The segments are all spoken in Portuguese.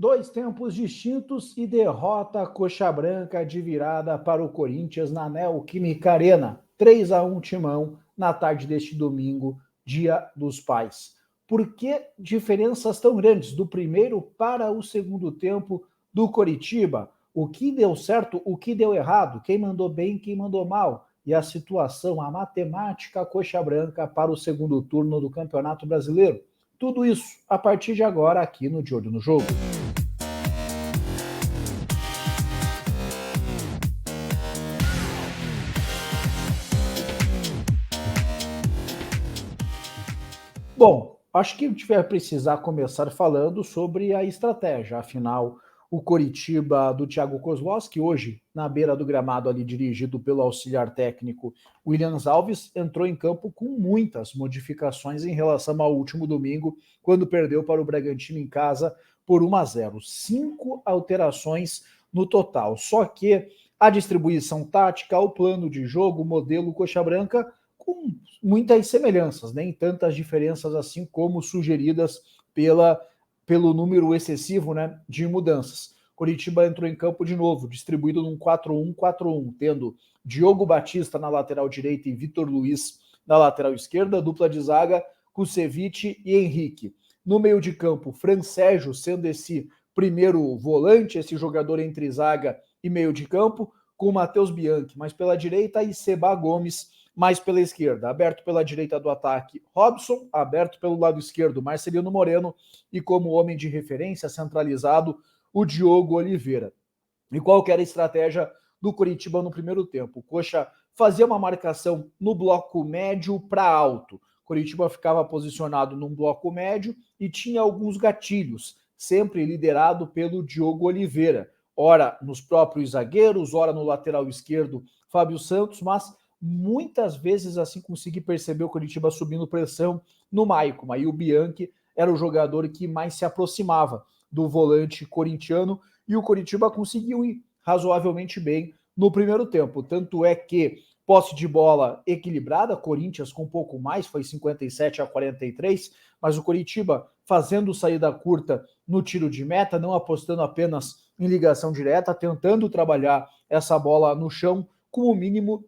Dois tempos distintos e derrota coxa branca de virada para o Corinthians na Neoquímica Arena. 3-1 Timão na tarde deste domingo, Dia dos Pais. Por que diferenças tão grandes do primeiro para o segundo tempo do Coritiba? O que deu certo, o que deu errado? Quem mandou bem, quem mandou mal? E a situação, a matemática coxa branca para o segundo turno do Campeonato Brasileiro? Tudo isso a partir de agora aqui no De Olho no Jogo. Bom, acho que a gente vai precisar começar falando sobre a estratégia. Afinal, o Coritiba do Thiago Kozlowski, hoje na beira do gramado ali dirigido pelo auxiliar técnico Williams Alves, entrou em campo com muitas modificações em relação ao último domingo, quando perdeu para o Bragantino em casa por 1-0. 5 alterações no total. Só que a distribuição tática, o plano de jogo, o modelo coxa branca, com muitas semelhanças, nem tantas diferenças assim como sugeridas pelo número excessivo, né, de mudanças. Coritiba entrou em campo de novo, distribuído num 4-1-4-1, tendo Diogo Batista na lateral direita e Vitor Luiz na lateral esquerda, dupla de zaga, Kusevich e Henrique. No meio de campo, Fran Sérgio sendo esse primeiro volante, esse jogador entre zaga e meio de campo, com Matheus Bianchi, mas pela direita e Seba Gomes mais pela esquerda. Aberto pela direita do ataque, Robson, aberto pelo lado esquerdo, Marcelino Moreno, e como homem de referência centralizado, o Diogo Oliveira. E qual que era a estratégia do Coritiba no primeiro tempo? O Coxa fazia uma marcação no bloco médio para alto. O Coritiba ficava posicionado num bloco médio e tinha alguns gatilhos, sempre liderado pelo Diogo Oliveira. Ora nos próprios zagueiros, ora no lateral esquerdo, Fábio Santos, mas muitas vezes assim consegui perceber o Coritiba subindo pressão no Maicon. Aí o Bianchi era o jogador que mais se aproximava do volante corintiano e o Coritiba conseguiu ir razoavelmente bem no primeiro tempo. Tanto é que posse de bola equilibrada, Corinthians com um pouco mais, foi 57-43, mas o Coritiba fazendo saída curta no tiro de meta, não apostando apenas em ligação direta, tentando trabalhar essa bola no chão com o mínimo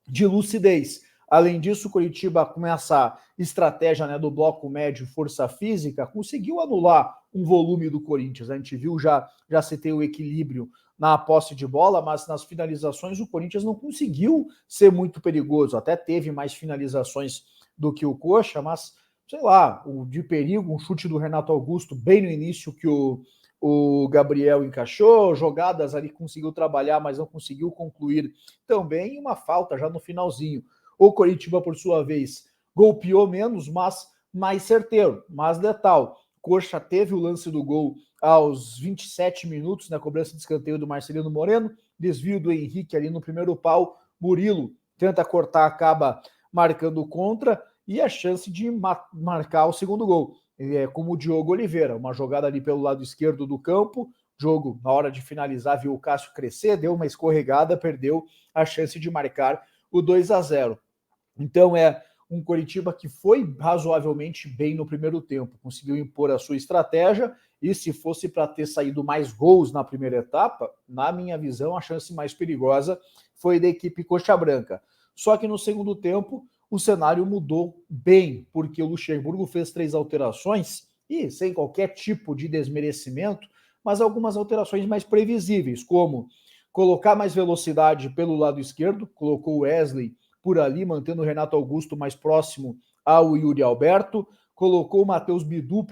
de lucidez. Além disso, o Coritiba, com essa estratégia, né, do bloco médio força física, conseguiu anular um volume do Corinthians. A gente viu, já citei o equilíbrio na posse de bola, mas nas finalizações o Corinthians não conseguiu ser muito perigoso. Até teve mais finalizações do que o Coxa, mas, sei lá, o de perigo, um chute do Renato Augusto bem no início que o Gabriel encaixou, jogadas ali conseguiu trabalhar, mas não conseguiu concluir também, uma falta já no finalzinho. O Coritiba, por sua vez, golpeou menos, mas mais certeiro, mais letal. Coxa teve o lance do gol aos 27 minutos, na cobrança de escanteio do Marcelino Moreno, desvio do Henrique ali no primeiro pau, Murilo tenta cortar, acaba marcando contra, e a chance de marcar o segundo gol. Como o Diogo Oliveira, uma jogada ali pelo lado esquerdo do campo, jogo, na hora de finalizar, viu o Cássio crescer, deu uma escorregada, perdeu a chance de marcar o 2-0. Então é um Coritiba que foi razoavelmente bem no primeiro tempo, conseguiu impor a sua estratégia, e se fosse para ter saído mais gols na primeira etapa, na minha visão, a chance mais perigosa foi da equipe coxa branca. Só que no segundo tempo, o cenário mudou bem, porque o Luxemburgo fez 3 alterações, e sem qualquer tipo de desmerecimento, mas algumas alterações mais previsíveis, como colocar mais velocidade pelo lado esquerdo, colocou o Wesley por ali, mantendo o Renato Augusto mais próximo ao Yuri Alberto, colocou o Matheus Bidu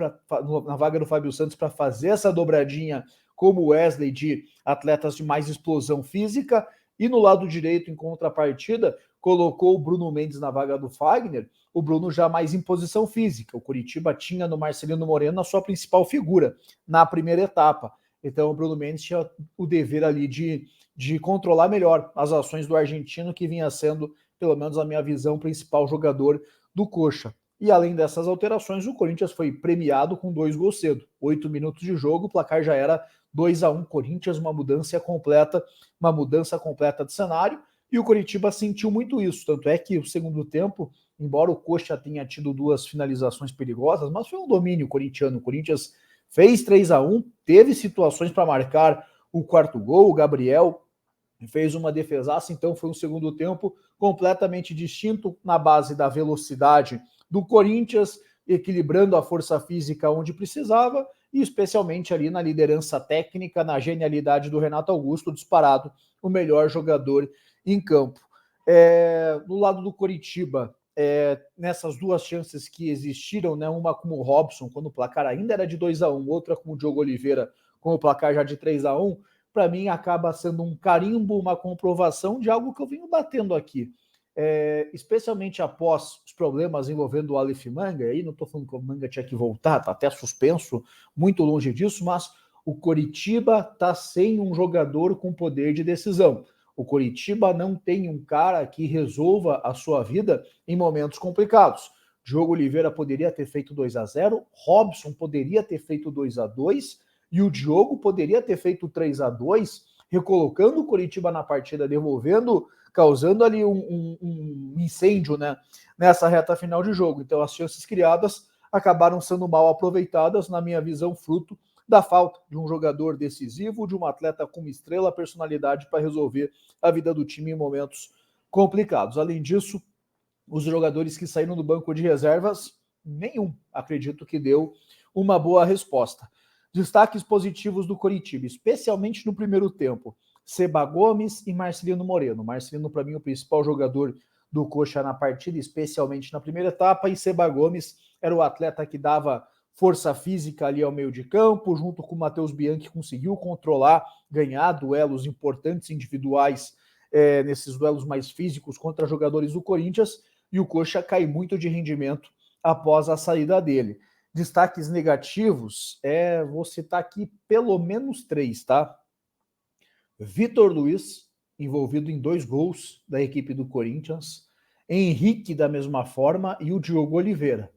na vaga do Fábio Santos para fazer essa dobradinha como Wesley de atletas de mais explosão física, e no lado direito, em contrapartida, colocou o Bruno Mendes na vaga do Fagner, o Bruno já mais em posição física. O Coritiba tinha no Marcelino Moreno a sua principal figura na primeira etapa. Então o Bruno Mendes tinha o dever ali de controlar melhor as ações do argentino, que vinha sendo, pelo menos a minha visão, principal jogador do Coxa. E além dessas alterações, o Corinthians foi premiado com 2 gols cedo. 8 minutos de jogo, o placar já era 2-1 Corinthians, uma mudança completa de cenário, e o Coritiba sentiu muito isso, tanto é que o segundo tempo, embora o Coxa tenha tido 2 finalizações perigosas, mas foi um domínio corintiano. O Corinthians fez 3-1, teve situações para marcar o quarto gol, o Gabriel fez uma defesaça, então foi um segundo tempo completamente distinto na base da velocidade do Corinthians, equilibrando a força física onde precisava e especialmente ali na liderança técnica, na genialidade do Renato Augusto, disparado o melhor jogador em campo. Do lado do Coritiba, nessas duas chances que existiram, né, uma com o Robson, quando o placar ainda era de 2-1, outra com o Diogo Oliveira, com o placar já de 3-1, para mim acaba sendo um carimbo, uma comprovação de algo que eu venho batendo aqui. Especialmente após os problemas envolvendo o Aleph Manga, aí não estou falando que o Manga tinha que voltar, está até suspenso, muito longe disso, mas o Coritiba está sem um jogador com poder de decisão. O Coritiba não tem um cara que resolva a sua vida em momentos complicados. Diogo Oliveira poderia ter feito 2-0, Robson poderia ter feito 2-2, e o Diogo poderia ter feito 3-2, recolocando o Coritiba na partida, devolvendo, causando ali um incêndio, né, nessa reta final de jogo. Então as chances criadas acabaram sendo mal aproveitadas, na minha visão, fruto da falta de um jogador decisivo, de um atleta com estrela, personalidade para resolver a vida do time em momentos complicados. Além disso, os jogadores que saíram do banco de reservas, nenhum, acredito que deu uma boa resposta. Destaques positivos do Coritiba, especialmente no primeiro tempo. Seba Gomes e Marcelino Moreno. Marcelino, para mim, o principal jogador do Coxa na partida, especialmente na primeira etapa, e Seba Gomes era o atleta que dava força física ali ao meio de campo, junto com o Matheus Bianchi, conseguiu controlar, ganhar duelos importantes individuais, nesses duelos mais físicos contra jogadores do Corinthians, e o Coxa cai muito de rendimento após a saída dele. Destaques negativos, vou citar aqui pelo menos 3, tá? Vitor Luiz, envolvido em 2 gols da equipe do Corinthians, Henrique da mesma forma e o Diogo Oliveira.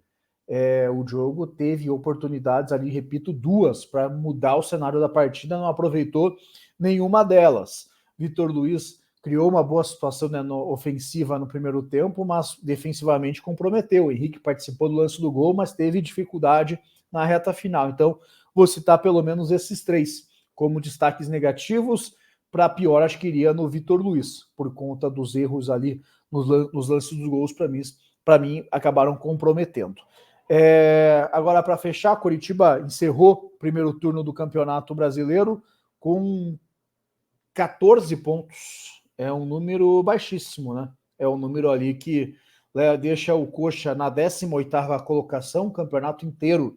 O Diogo teve oportunidades ali, repito, 2 para mudar o cenário da partida, não aproveitou nenhuma delas. Vitor Luiz criou uma boa situação, né, ofensiva no primeiro tempo, mas defensivamente comprometeu. O Henrique participou do lance do gol, mas teve dificuldade na reta final. Então, vou citar pelo menos esses 3 como destaques negativos. Para pior, acho que iria no Vitor Luiz, por conta dos erros ali nos lances dos gols, para mim acabaram comprometendo. Agora, para fechar, Coritiba encerrou o primeiro turno do Campeonato Brasileiro com 14 pontos. É um número baixíssimo, né? É um número ali que deixa o Coxa na 18ª colocação, o campeonato inteiro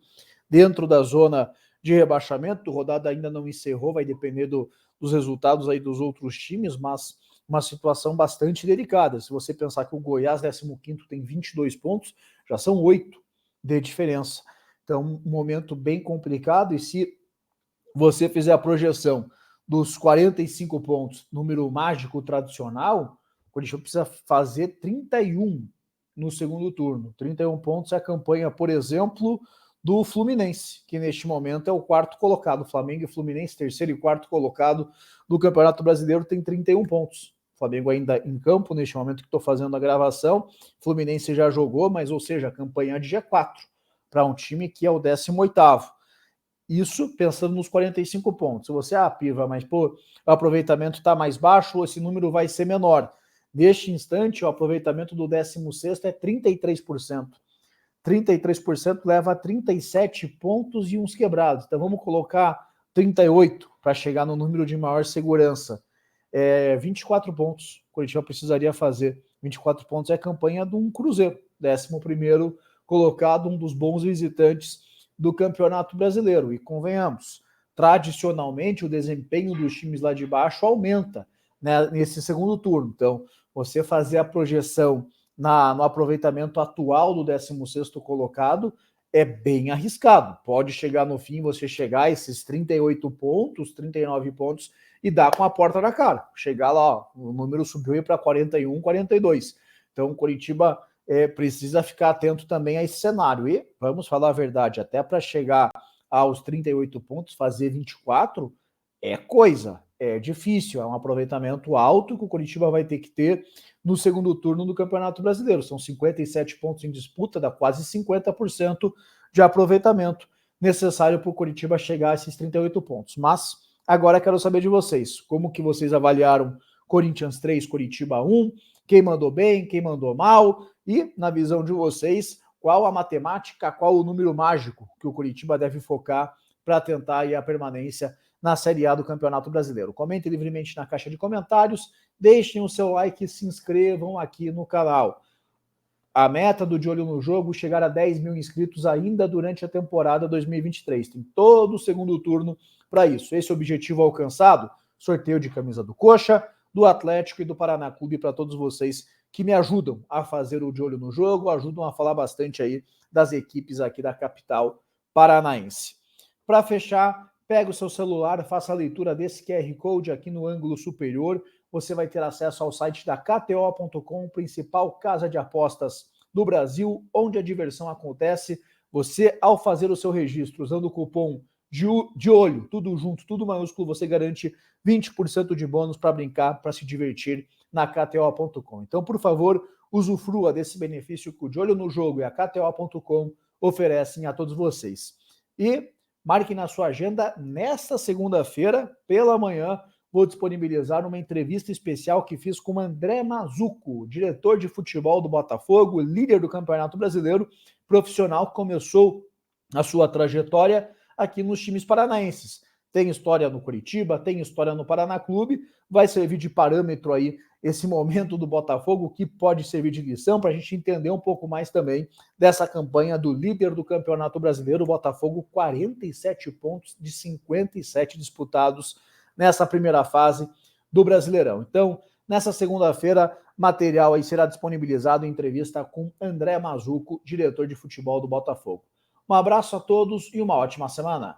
dentro da zona de rebaixamento. A rodada ainda não encerrou, vai depender dos resultados aí dos outros times, mas uma situação bastante delicada. Se você pensar que o Goiás, 15º, tem 22 pontos, já são 8 de diferença. Então, um momento bem complicado, e se você fizer a projeção dos 45 pontos, número mágico tradicional, o Corinthians precisa fazer 31 no segundo turno. 31 pontos é a campanha, por exemplo, do Fluminense, que neste momento é o 4º colocado. Flamengo e Fluminense, 3º e 4º colocado do Campeonato Brasileiro, tem 31 pontos. Flamengo ainda em campo, neste momento que estou fazendo a gravação. Fluminense já jogou, mas, ou seja, a campanha de G4 para um time que é o 18º. Isso pensando nos 45 pontos. Se você, Piva, mas pô, o aproveitamento está mais baixo, esse número vai ser menor. Neste instante, o aproveitamento do 16º é 33%. 33% leva a 37 pontos e uns quebrados. Então vamos colocar 38 para chegar no número de maior segurança. 24 pontos o Corinthians precisaria fazer. 24 pontos é a campanha de um Cruzeiro, 11º colocado, um dos bons visitantes do Campeonato Brasileiro. E convenhamos, tradicionalmente o desempenho dos times lá de baixo aumenta, né, nesse segundo turno. Então, você fazer a projeção no aproveitamento atual do 16º colocado é bem arriscado. Pode chegar no fim, você chegar a esses 38 pontos, 39 pontos e dar com a porta na cara. Chegar lá, ó, o número subiu para 41, 42. Então, o Coritiba precisa ficar atento também a esse cenário. E, vamos falar a verdade, até para chegar aos 38 pontos, fazer 24, é coisa, é difícil, é um aproveitamento alto que o Coritiba vai ter que ter no segundo turno do Campeonato Brasileiro. São 57 pontos em disputa, dá quase 50% de aproveitamento. necessário para o Coritiba chegar a esses 38 pontos. Mas agora quero saber de vocês, como que vocês avaliaram Corinthians 3, Coritiba 1, quem mandou bem, quem mandou mal, e, na visão de vocês, qual a matemática, qual o número mágico que o Coritiba deve focar para tentar aí a permanência na Série A do Campeonato Brasileiro. Comentem livremente na caixa de comentários, deixem o seu like e se inscrevam aqui no canal. A meta do De Olho no Jogo, chegar a 10 mil inscritos ainda durante a temporada 2023. Tem todo o segundo turno para isso. Esse objetivo alcançado, sorteio de camisa do Coxa, do Atlético e do Paraná Clube para todos vocês que me ajudam a fazer o De Olho no Jogo, ajudam a falar bastante aí das equipes aqui da capital paranaense. Para fechar, pega o seu celular, faça a leitura desse QR Code aqui no ângulo superior, você vai ter acesso ao site da KTO.com, principal casa de apostas do Brasil, onde a diversão acontece. Você, ao fazer o seu registro usando o cupom de olho, tudo junto, tudo maiúsculo, você garante 20% de bônus para brincar, para se divertir na KTO.com. Então, por favor, usufrua desse benefício que o De Olho no Jogo e a KTO.com oferecem a todos vocês. E marque na sua agenda, nesta segunda-feira, pela manhã, vou disponibilizar uma entrevista especial que fiz com o André Mazzucco, diretor de futebol do Botafogo, líder do Campeonato Brasileiro, profissional que começou a sua trajetória aqui nos times paranaenses. Tem história no Coritiba, tem história no Paraná Clube, vai servir de parâmetro aí esse momento do Botafogo, que pode servir de lição para a gente entender um pouco mais também dessa campanha do líder do Campeonato Brasileiro, o Botafogo, 47 pontos de 57 disputados nessa primeira fase do Brasileirão. Então, nessa segunda-feira, material aí será disponibilizado em entrevista com André Mazzucco, diretor de futebol do Botafogo. Um abraço a todos e uma ótima semana.